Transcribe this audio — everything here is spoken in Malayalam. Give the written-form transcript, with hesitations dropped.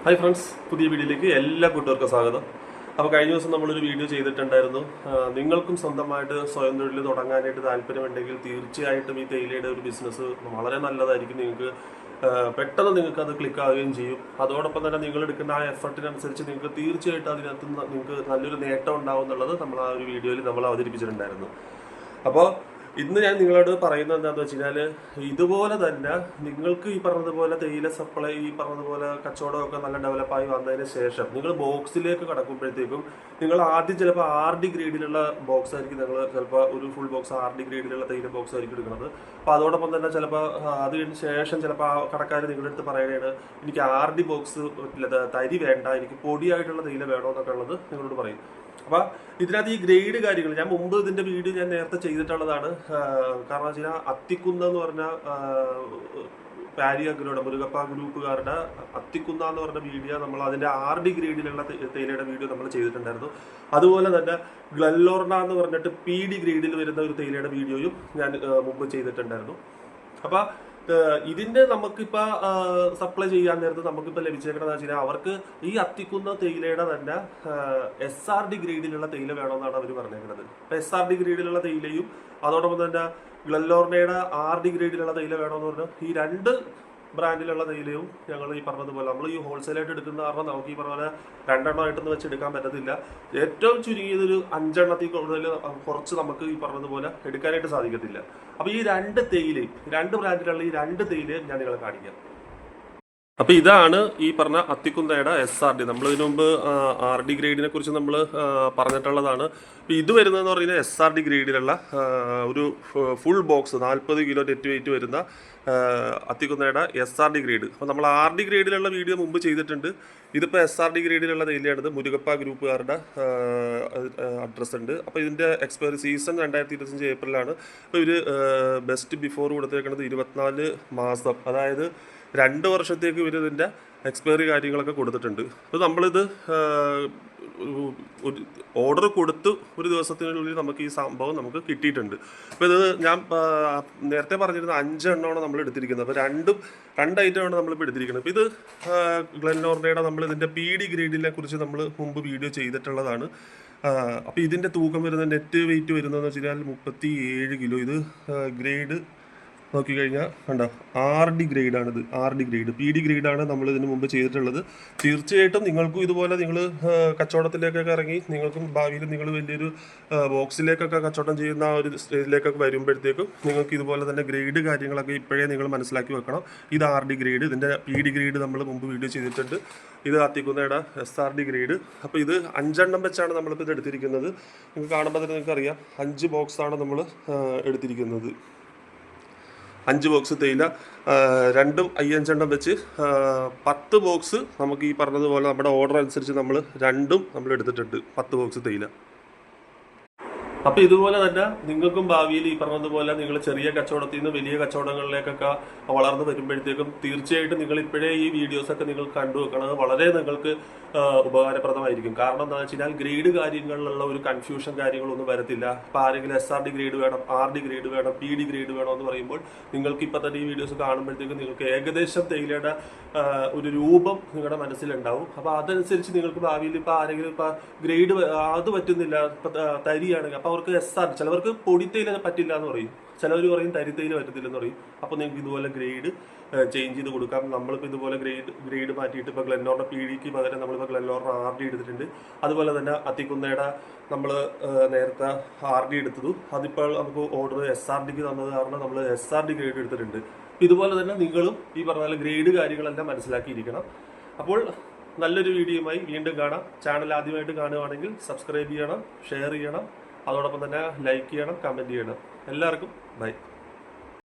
ഹായ് ഫ്രണ്ട്സ്, പുതിയ വീഡിയോയിലേക്ക് എല്ലാ കൂട്ടുകാർക്കും സ്വാഗതം. അപ്പോൾ കഴിഞ്ഞ ദിവസം നമ്മളൊരു വീഡിയോ ചെയ്തിട്ടുണ്ടായിരുന്നു. നിങ്ങൾക്കും സ്വന്തമായിട്ട് സ്വയം തൊഴിൽ തുടങ്ങാനായിട്ട് താല്പര്യമുണ്ടെങ്കിൽ തീർച്ചയായിട്ടും ഈ തേയിലയുടെ ഒരു ബിസിനസ് വളരെ നല്ലതായിരിക്കും. നിങ്ങൾക്ക് പെട്ടെന്ന് നിങ്ങൾക്ക് അത് ക്ലിക്ക് ആവുകയും ചെയ്യും. അതോടൊപ്പം തന്നെ നിങ്ങൾ എടുക്കുന്ന ആ എഫർട്ടിനനുസരിച്ച് നിങ്ങൾക്ക് തീർച്ചയായിട്ടും അതിനകത്ത് നിങ്ങൾക്ക് നല്ലൊരു നേട്ടം ഉണ്ടാവും എന്നുള്ളത് നമ്മൾ ആ ഒരു വീഡിയോയിൽ നമ്മൾ അവതരിപ്പിച്ചിട്ടുണ്ടായിരുന്നു. അപ്പോൾ ഇന്ന് ഞാൻ നിങ്ങളോട് പറയുന്നത് എന്താണെന്ന് വെച്ച് കഴിഞ്ഞാൽ, ഇതുപോലെ തന്നെ നിങ്ങൾക്ക് ഈ പറഞ്ഞതുപോലെ തേയില സപ്ലൈ ഈ പറഞ്ഞതുപോലെ കച്ചവടമൊക്കെ നല്ല ഡെവലപ്പായി വന്നതിന് ശേഷം നിങ്ങൾ ബോക്സിലേക്ക് കടക്കുമ്പോഴത്തേക്കും നിങ്ങൾ ആദ്യം ചിലപ്പോൾ RD ഗ്രേഡിലുള്ള ബോക്സ് ആയിരിക്കും നിങ്ങൾ ചിലപ്പോൾ ഒരു ഫുൾ ബോക്സ് RD ഗ്രേഡിലുള്ള തേയില ബോക്സ് ആയിരിക്കും എടുക്കുന്നത്. അപ്പോൾ അതോടൊപ്പം തന്നെ ചിലപ്പോൾ അതിന് ശേഷം ചിലപ്പോൾ ആ കടക്കാർ നിങ്ങളുടെ അടുത്ത് പറയുകയാണ്, എനിക്ക് RD ബോക്സ് തരി വേണ്ട, എനിക്ക് പൊടിയായിട്ടുള്ള തേയില വേണമെന്നൊക്കെ ഉള്ളത് നിങ്ങളോട് പറയും. അപ്പൊ ഇതിനകത്ത് ഈ ഗ്രേഡ് കാര്യങ്ങൾ ഞാൻ മുമ്പ് ഇതിന്റെ വീഡിയോ ഞാൻ നേരത്തെ ചെയ്തിട്ടുള്ളതാണ്. കാരണം വെച്ച് കഴിഞ്ഞാൽ അത്തിക്കുന്ന എന്ന് പറഞ്ഞ പാരി അഗ്രോയുടെ മുരുകപ്പ ഗ്രൂപ്പുകാരുടെ അത്തിക്കുന്ന എന്ന് പറഞ്ഞ വീഡിയോ നമ്മൾ അതിന്റെ RD ഗ്രേഡിലുള്ള തേയിലയുടെ വീഡിയോ നമ്മൾ ചെയ്തിട്ടുണ്ടായിരുന്നു. അതുപോലെ തന്നെ ഗ്ലല്ലോർണ എന്ന് പറഞ്ഞിട്ട് PD ഗ്രേഡിൽ വരുന്ന ഒരു തേയിലയുടെ വീഡിയോയും ഞാൻ മുമ്പ് ചെയ്തിട്ടുണ്ടായിരുന്നു. അപ്പൊ ഇതിന്റെ നമുക്കിപ്പോ സപ്ലൈ ചെയ്യാൻ നേരത്ത് നമുക്കിപ്പോ ലഭിച്ചേക്കണെന്ന് വെച്ച് കഴിഞ്ഞാൽ അവർക്ക് ഈ അത്തിക്കുന്ന തേയിലയുടെ തന്നെ SRD ഗ്രേഡിലുള്ള തേയില വേണമെന്നാണ് അവർ പറഞ്ഞേക്കുന്നത്. അപ്പൊ SRD ഗ്രേഡിലുള്ള തേയിലയും അതോടൊപ്പം തന്നെ ഗ്ലല്ലോർണയുടെ RD ഗ്രേഡിലുള്ള തേയില വേണമെന്ന് പറഞ്ഞു. ഈ രണ്ട് ബ്രാൻഡിലുള്ള തേയിലയും ഞങ്ങൾ ഈ പറഞ്ഞതുപോലെ നമ്മൾ ഈ ഹോൾസെയിലായിട്ട് എടുക്കുന്ന കാരണം നമുക്ക് ഈ പറഞ്ഞ പോലെ രണ്ടെണ്ണമായിട്ടൊന്നും വെച്ച് എടുക്കാൻ പറ്റത്തില്ല. ഏറ്റവും ചുരുങ്ങിയതൊരു 5 എണ്ണത്തിൽ കൂടുതൽ കുറച്ച് നമുക്ക് ഈ പറഞ്ഞതുപോലെ എടുക്കാനായിട്ട് സാധിക്കത്തില്ല. അപ്പൊ ഈ രണ്ട് ബ്രാൻഡിലുള്ള ഈ രണ്ട് തേയിലയും ഞാൻ നിങ്ങളെ കാണിക്കാം. അപ്പൊ ഇതാണ് ഈ പറഞ്ഞ അത്തിക്കുന്തയുടെ SRD. നമ്മൾ ഇതിനു മുമ്പ് RD ഗ്രേഡിനെ കുറിച്ച് നമ്മൾ പറഞ്ഞിട്ടുള്ളതാണ്. ഇത് വരുന്നതെന്ന് പറയുന്നത് SRD ഗ്രേഡിലുള്ള ഒരു full box 40 kilo net wait വരുന്ന അത്തിക്കുന്തയുടെ SRD ഗ്രേഡ്. അപ്പോൾ നമ്മൾ RD ഗ്രേഡിലുള്ള വീഡിയോ മുമ്പ് ചെയ്തിട്ടുണ്ട്. ഇതിപ്പോൾ SRD ഗ്രേഡിലുള്ള തേയിലയാണിത്. മുരുകപ്പ ഗ്രൂപ്പുകാരുടെ അഡ്രസ്സ് ഉണ്ട്. അപ്പോൾ ഇതിൻ്റെ എക്സ്പയറി സീസൺ 2025 ഏപ്രിലാണ്. അപ്പോൾ ഇവർ ബെസ്റ്റ് ബിഫോർ കൊടുത്തേക്കുന്നത് 24 മാസം, അതായത് 2 വർഷത്തേക്ക് ഇവർ ഇതിൻ്റെ എക്സ്പയറി കാര്യങ്ങളൊക്കെ കൊടുത്തിട്ടുണ്ട്. അപ്പോൾ നമ്മളിത് ഒരു ഓർഡർ കൊടുത്ത് ഒരു ദിവസത്തിനുള്ളിൽ നമുക്ക് ഈ സംഭവം നമുക്ക് കിട്ടിയിട്ടുണ്ട്. അപ്പോൾ ഇത് ഞാൻ നേരത്തെ പറഞ്ഞിരുന്ന 5 എണ്ണമാണ് നമ്മൾ എടുത്തിരിക്കുന്നത്. അപ്പോൾ രണ്ട് ഐറ്റമാണ് നമ്മളിപ്പോൾ എടുത്തിരിക്കുന്നത്. അപ്പോൾ ഇത് ഗ്ലെൻലോർണയുടെ നമ്മൾ ഇതിൻ്റെ PD ഗ്രേഡിനെ കുറിച്ച് നമ്മൾ മുമ്പ് വീഡിയോ ചെയ്തിട്ടുള്ളതാണ്. അപ്പോൾ ഇതിൻ്റെ തൂക്കം വരുന്ന നെറ്റ് വെയിറ്റ് വരുന്നതെന്ന് വെച്ച് കഴിഞ്ഞാൽ 37 കിലോ. ഇത് ഗ്രേഡ് നോക്കിക്കഴിഞ്ഞാൽ കണ്ടോ, RD ഗ്രേഡാണിത്. RD grade. PD ഗ്രേഡാണ് നമ്മൾ ഇതിന് മുമ്പ് ചെയ്തിട്ടുള്ളത്. തീർച്ചയായിട്ടും നിങ്ങൾക്കും ഇതുപോലെ നിങ്ങൾ കച്ചവടത്തിലേക്കൊക്കെ ഇറങ്ങി നിങ്ങൾക്കും ഭാവിയിൽ നിങ്ങൾ വലിയൊരു ബോക്സിലേക്കൊക്കെ കച്ചവടം ചെയ്യുന്ന ആ ഒരു സ്റ്റേജിലേക്കൊക്കെ വരുമ്പോഴത്തേക്കും നിങ്ങൾക്ക് ഇതുപോലെ തന്നെ ഗ്രേഡ് കാര്യങ്ങളൊക്കെ ഇപ്പോഴേ നിങ്ങൾ മനസ്സിലാക്കി വെക്കണം. ഇത് RD ഗ്രേഡ്. ഇതിൻ്റെ PD ഗ്രേഡ് നമ്മൾ മുമ്പ് വീഡിയോ ചെയ്തിട്ടുണ്ട്. ഇത് അത്തിക്കുന്നയുടെ SRD ഗ്രേഡ്. അപ്പോൾ ഇത് 5 എണ്ണം വെച്ചാണ് നമ്മളിപ്പോൾ ഇത് എടുത്തിരിക്കുന്നത്. നിങ്ങൾക്ക് കാണുമ്പോൾ തന്നെ നിങ്ങൾക്കറിയാം 5 ബോക്സാണ് നമ്മൾ എടുത്തിരിക്കുന്നത്. 5 ബോക്സ് തേയില, രണ്ടും 5 എണ്ണം വെച്ച് 10 ബോക്സ് നമുക്ക് ഈ പറഞ്ഞതുപോലെ നമ്മുടെ ഓർഡർ അനുസരിച്ച് നമ്മൾ എടുത്തിട്ടുണ്ട് 10 ബോക്സ് തേയില. അപ്പൊ ഇതുപോലെ തന്നെ നിങ്ങൾക്കും ഭാവിയിൽ ഈ പറഞ്ഞതുപോലെ നിങ്ങൾ ചെറിയ കച്ചവടത്തിൽ നിന്ന് വലിയ കച്ചവടങ്ങളിലേക്കൊക്കെ വളർന്നു വരുമ്പോഴത്തേക്കും തീർച്ചയായിട്ടും നിങ്ങൾ ഇപ്പോഴേ ഈ വീഡിയോസ് ഒക്കെ നിങ്ങൾ കണ്ടു വെക്കണം. വളരെ നിങ്ങൾക്ക് ഉപകാരപ്രദമായിരിക്കും. കാരണം എന്താണെന്ന് വെച്ച് കഴിഞ്ഞാൽ ഗ്രേഡ് കാര്യങ്ങളിലുള്ള ഒരു കൺഫ്യൂഷൻ കാര്യങ്ങളൊന്നും വരത്തില്ല. ഇപ്പൊ ആരെങ്കിലും SRD ഗ്രേഡ് വേണം, RD ഗ്രേഡ് വേണം, PD ഗ്രേഡ് വേണം എന്ന് പറയുമ്പോൾ നിങ്ങൾക്ക് ഇപ്പൊ തന്നെ ഈ വീഡിയോസ് കാണുമ്പോഴത്തേക്കും നിങ്ങൾക്ക് ഏകദേശം തേയിലയുടെ ഒരു രൂപം നിങ്ങളുടെ മനസ്സിലുണ്ടാവും. അപ്പൊ അതനുസരിച്ച് നിങ്ങൾക്ക് ഭാവിയിൽ ഇപ്പൊ ആരെങ്കിലും ഇപ്പൊ ഗ്രേഡ് അത് പറ്റുന്നില്ല, ഇപ്പൊ തരിയാണെങ്കിൽ അപ്പൊ അവർക്ക് SRD, ചിലവർക്ക് പൊടിത്തയില പറ്റില്ല എന്ന് പറയും, ചിലവർ പറയും തരിത്തയില പറ്റത്തില്ലെന്ന് പറയും. അപ്പോൾ നിങ്ങൾക്ക് ഇതുപോലെ ഗ്രേഡ് ചേഞ്ച് ചെയ്ത് കൊടുക്കാം. നമ്മളിപ്പോൾ ഇതുപോലെ ഗ്രേഡ് മാറ്റിയിട്ട് ഇപ്പോൾ ഗ്ലെൻലോർണ PDക്ക് പകരം നമ്മളിപ്പോൾ ഗ്ലെൻലോർണ RD എടുത്തിട്ടുണ്ട്. അതുപോലെ തന്നെ അത്തിക്കുന്നയുടെ നമ്മൾ നേരത്തെ RD എടുത്തതും അതിപ്പോൾ നമുക്ക് ഓർഡർ SRDക്ക് തന്നത് കാരണം നമ്മൾ SRD ഗ്രേഡ് എടുത്തിട്ടുണ്ട്. ഇതുപോലെ തന്നെ നിങ്ങളും ഈ പറഞ്ഞ ഗ്രേഡ് കാര്യങ്ങളെല്ലാം മനസ്സിലാക്കിയിരിക്കണം. അപ്പോൾ നല്ലൊരു വീഡിയോയുമായി വീണ്ടും കാണാം. ചാനൽ ആദ്യമായിട്ട് കാണുകയാണെങ്കിൽ സബ്സ്ക്രൈബ് ചെയ്യണം, ഷെയർ ചെയ്യണം, അതോടൊപ്പം തന്നെ ലൈക്ക് ചെയ്യണം, കമൻറ്റ് ചെയ്യണം. എല്ലാവർക്കും ബൈ.